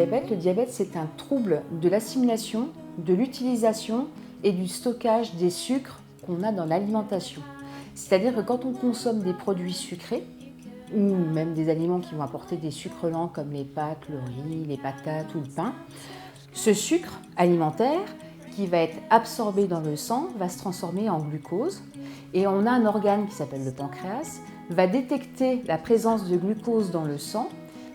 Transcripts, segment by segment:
le diabète c'est un trouble de l'assimilation, de l'utilisation et du stockage des sucres qu'on a dans l'alimentation. C'est-à-dire que quand on consomme des produits sucrés, ou même des aliments qui vont apporter des sucres lents comme les pâtes, le riz, les patates ou le pain, ce sucre alimentaire qui va être absorbé dans le sang va se transformer en glucose et on a un organe qui s'appelle le pancréas, va détecter la présence de glucose dans le sang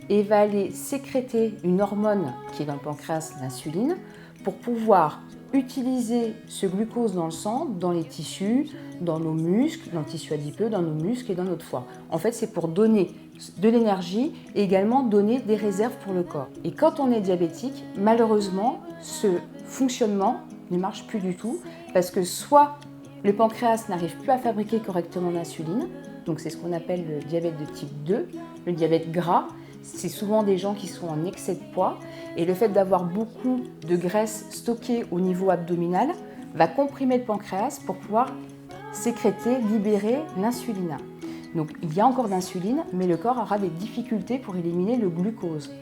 et va aller sécréter une hormone qui est dans le pancréas, l'insuline, pour pouvoir utiliser ce glucose dans le sang, dans les tissus, dans nos muscles, dans le tissu adipeux, dans nos muscles et dans notre foie. En fait, c'est pour donner de l'énergie et également donner des réserves pour le corps. Et quand on est diabétique, malheureusement, ce fonctionnement ne marche plus du tout parce que soit le pancréas n'arrive plus à fabriquer correctement l'insuline, donc c'est ce qu'on appelle le diabète de type 2, le diabète gras. C'est souvent des gens qui sont en excès de poids et le fait d'avoir beaucoup de graisse stockée au niveau abdominal va comprimer le pancréas pour pouvoir sécréter, libérer l'insuline. Donc il y a encore d'insuline, mais le corps aura des difficultés pour éliminer le glucose.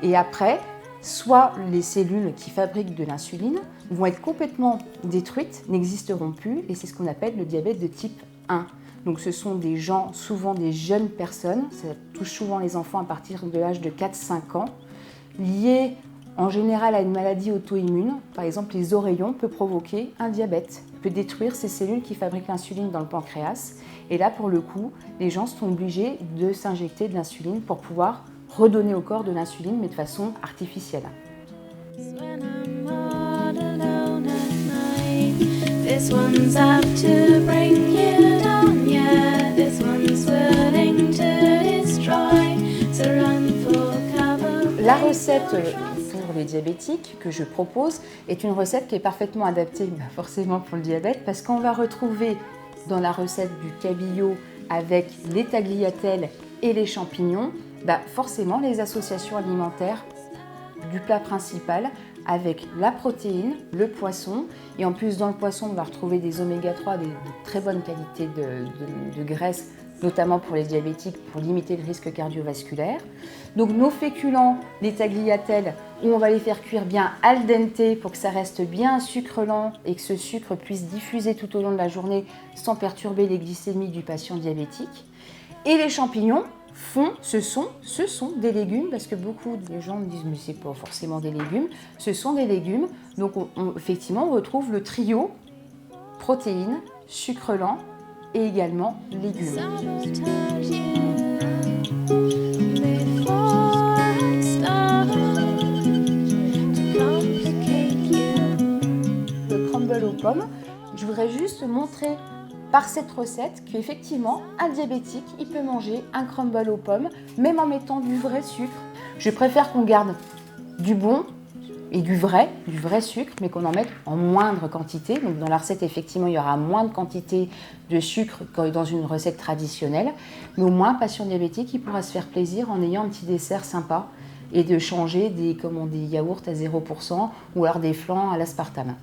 Et après, soit les cellules qui fabriquent de l'insuline vont être complètement détruites, n'existeront plus, et c'est ce qu'on appelle le diabète de type 1. Donc ce sont des gens, souvent des jeunes personnes, ça touche souvent les enfants à partir de l'âge de 4-5 ans, liés en général à une maladie auto-immune. Par exemple, les oreillons peuvent provoquer un diabète, peut détruire ces cellules qui fabriquent l'insuline dans le pancréas. Et là, pour le coup, les gens sont obligés de s'injecter de l'insuline pour pouvoir redonner au corps de l'insuline, mais de façon artificielle. This one's out to bring you down, yeah. This one's willing to destroy, so run for cover. La recette pour les diabétiques que je propose est une recette qui est parfaitement adaptée forcément pour le diabète parce qu'on va retrouver dans la recette du cabillaud avec les tagliatelles et les champignons, forcément les associations alimentaires du plat principal avec la protéine, le poisson, et en plus dans le poisson on va retrouver des oméga 3, de très bonne qualité de graisse, notamment pour les diabétiques, pour limiter le risque cardiovasculaire. Donc nos féculents, les tagliatelles, où on va les faire cuire bien al dente pour que ça reste bien un sucre lent et que ce sucre puisse diffuser tout au long de la journée sans perturber les glycémies du patient diabétique. Et les champignons, ce sont des légumes, parce que beaucoup de gens me disent mais c'est pas forcément des légumes, ce sont des légumes, donc effectivement on retrouve le trio protéines, sucre lent et également légumes. Le crumble aux pommes, je voudrais juste montrer par cette recette qu'effectivement, un diabétique, il peut manger un crumble aux pommes, même en mettant du vrai sucre. Je préfère qu'on garde du bon et du vrai sucre, mais qu'on en mette en moindre quantité. Donc dans la recette, effectivement, il y aura moins de quantité de sucre que dans une recette traditionnelle. Mais au moins, patient diabétique, il pourra se faire plaisir en ayant un petit dessert sympa et de changer des yaourts à 0% ou alors des flans à l'aspartame.